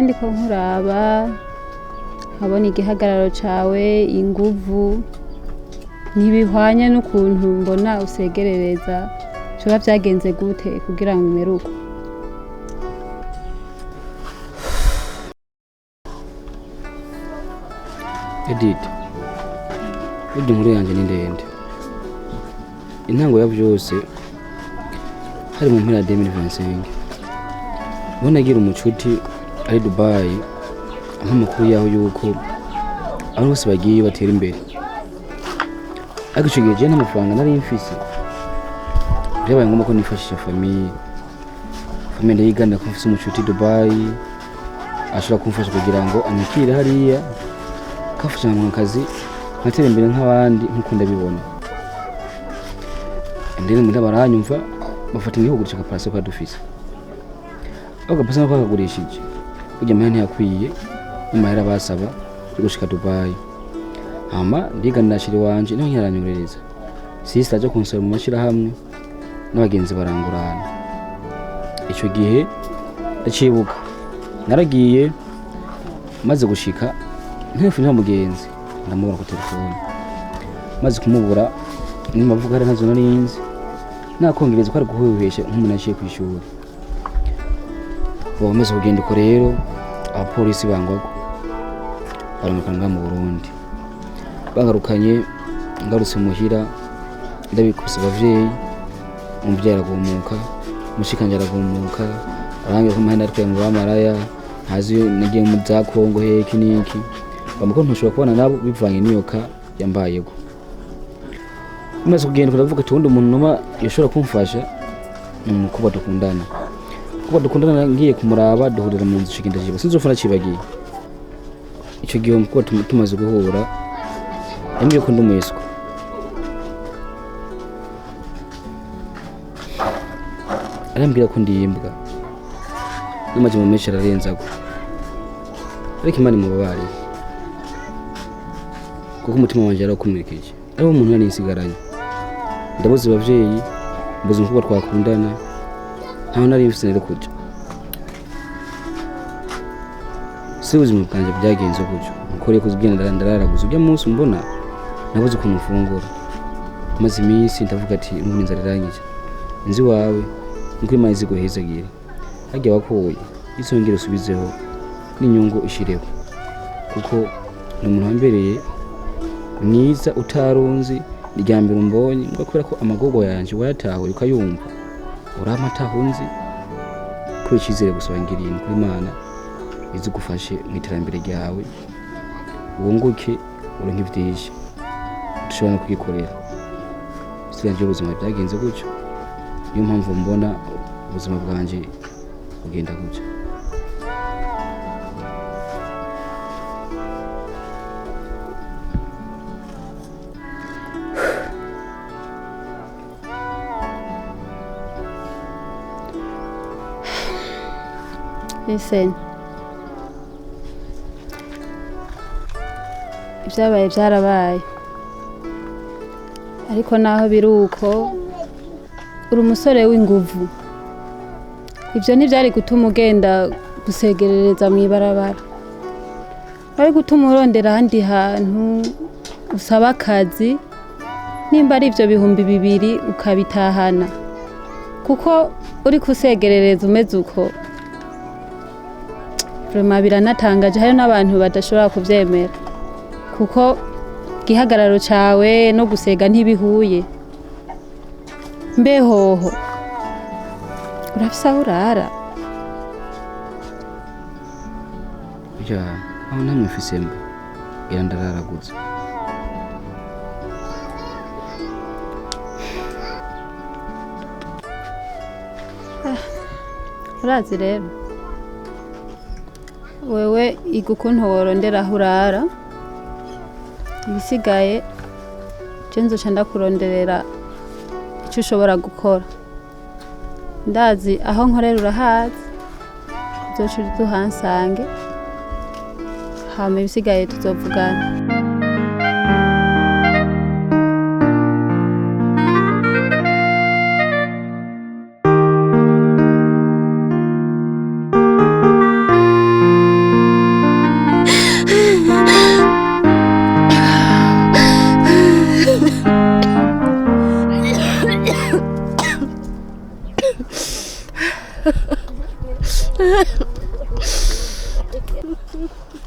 Ndiko nkuraba nkabona igihagararo cawe inguvu ntibihwanye n'ukuntu mbona usegerereza coba vyagenze gute kugira ngo umeruko Edith burya inkuru yanje ni ndende intango ya vyose hari mu mpera 2025 mbona agira umucuti ari Dubai amakuru yaho yuko abantu bose bagiye batera imbere ariko ico gihe je n'amafaranga nari mfise byabaye ngombwa ko nifashisha famille yigana ko mfise umucuti Dubai ashobora kumfasha kugira ngo anyikire hariya kafasha mu kazi nkatera imbere nk'abandi nkuko ndabibona ndene muri baranyumva bafata igihugu cyo kapase kwa dufise aho kapase no kwagurishije kujya mahane yakwiye n'amahera basaba gushika Dubai ama ndigana shiri wanje no nyaranyurereza sister aje kunsaba mu mashira hamwe n'abagenzi barangurana ico gihe ndacibuka naragiye maze gushika ntefunya mugenzi ndamubura ku telefone maze kumubura nimavuga hari ntazo narinzi nakongereza ko ari guhwehesha nk'umuntu aciye kwishura bamaze kugenda uko rero abapolisi bangwago baramukanga mu Burundi bagarukanye ngarutse muhira ndabikubise abavyeyi umuvyeyi aragumuka mushikanje aragumuka arange ko mahenda ariko mu bamaraya hazi nagiye mu za Kongo heki niki bamuko ntushobora kubona nabo bivanye niyoka yambayego umaze kugenda kuravuga tundi umuntu numa yoshobora kumfasha kuba dukundana ngiye kumuraba duhurira mu nzu shikinda jiba sinzofuna cibagiye ico gihe mko tumaze guhura yambye ko ndumwesko arambira ko ndiyimbwa namaje mu mesha rarenzago ariko imana mubabari kuko umutima wanje arakumurikije ari umuntu nani nsigaranye ndabuze abavyeyi mbuze umukobwa twakundana ntaho nari mfise nero kuja si ubuzima bwanje byagenze gutyo nkoreye kuzigenda ndararaguza ujya munsi mbona nabuze ukuntu mfungura maze iminsi ndavuga ati umuntu inzara irangije inzi wawe niko imana iziguhezagira hagiye wakoye isongera usubizeho n'inyungu ishireho kuko ni umuntu wambereye mwiza utarunzi ryambere umbonye ngo kubera ko amagogo yanje wayatahuye ukayumva uramataho kuri cyizere gusabangiriye kuri Imana izigufashe mu iterambere ryawe wunguke uronke ivyinshi dushobora no kugikorera sivanje ubuzima byagenze gutyo niyo mpamvu mbona ubuzima bwanje bugenda gutyo Listen. Ibyabaye byarabaye. Ariko naho biruko uri umusore w'inguvu. Ibyo ntibyari gutuma ugenda gusegerereza mu ibarabara. Bari gutuma urondera ahandi hantu usaba akazi nimba ari ibyo 200 ukabitahana. Kuko uri kusegerereza umeze uko Roma biranatangaje hari n'abantu badashobora kuvyemera kuko gihagararo cawe no gusega ntibihuye mbehoho urafise aho urara? Ya aho namwe mfise mba ngira ndararaguza. Urazi rero wewe iga ukuntu worondera aho urara, ibisigaye je nzoca ndakuronderera icyo ushobora gukora. Ndazi aho nkorera urahazi, uzoca uduhansange hama ibisigaye tuzovugana.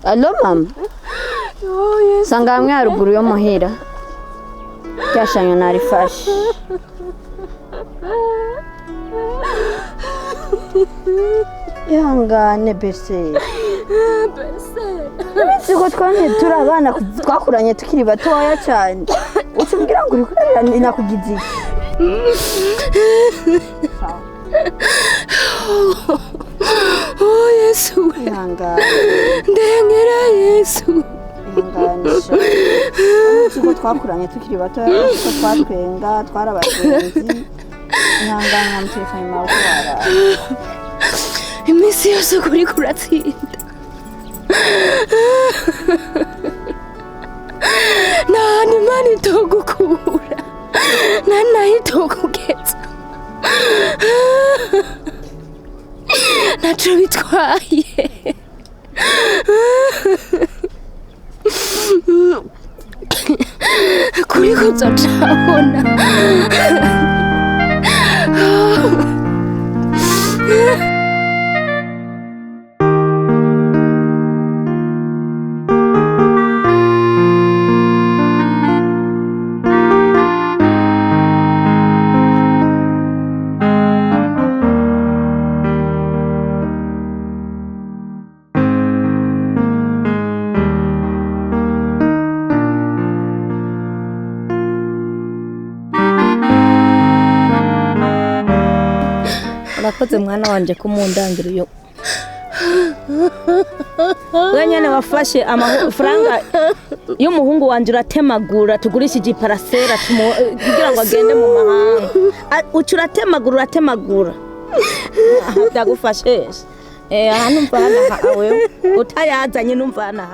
Alo mama, sanga hamwe haruguru yo muhira ryashanyo narifashe. Ihangane bese siko twanye turi abana twakuranye tukiri batoya cyane, ucumbwira ngo uri kurera nakugize iki? Oh Yesu, ihangane ndengera Yesu, ihanganisha. Siko twakuranye tukiri batoya, siko twatwenga twarabagenzi. Ihangane na mtelefoni mawe kubara imisi yose kuri kuratsinda. Nani mani togukura, nani togukeza, nacho bitwaye. Kuri kuzotabona. Urakoze mwana wanje kumundangira uyo. Wenyene wafashe amafaranga y'umuhungu wanje uratemagura tugurishije iparasera kugira ngo agende mu mahanga. Uratemagura. Ndagufashe. Hano mva hana wewe utayazanye numva hana.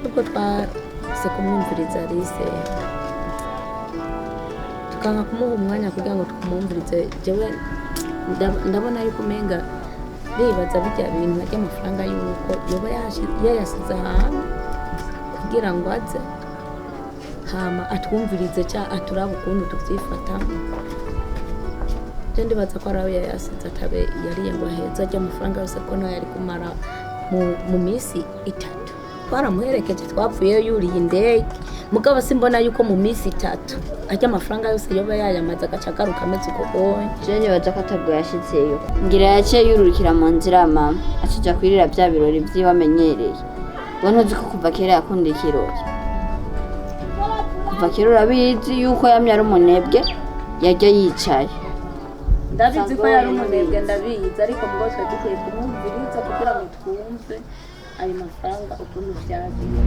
Uko twase kumwumviriza Alice tukanga kumuha umwanya kugira ngo tukumwumvirize, jewe ndabona yuko umenga bibaza bijya bintu ajya amafaranga yuko yoba yayasize ahantu kugira ngo aze hama atwumvirize cya aturaba ukuntu tuvyifata. Je ndibaza ko arawe yayasize atabe yariye ngo aheza ajya amafaranga yose ko nayo yari kumara mu misi 3. Twaramuherekeje twapfuye yuriye indege, mugabo simbona yuko mu misi 3 ajya amafaranga yose yoba yayamaza agacagaruka ameze uko goye. Je nibaza ko atabwo yashitseyo, ngira yaciye yururukira mu nzira mama akija kwirira bya birori by'iwamenyereye. Wowe ntuzi ko kuva kera yakunda ikirori? Kuva kera urabizi yuko yamye ari umunebwe yajya yicaye. Ndabizi ko yari umunebwe ndabizi, ariko mbose dukwiye kumwumviriza kugira ngo twumve ayo mafaranga ukuntu byagiye.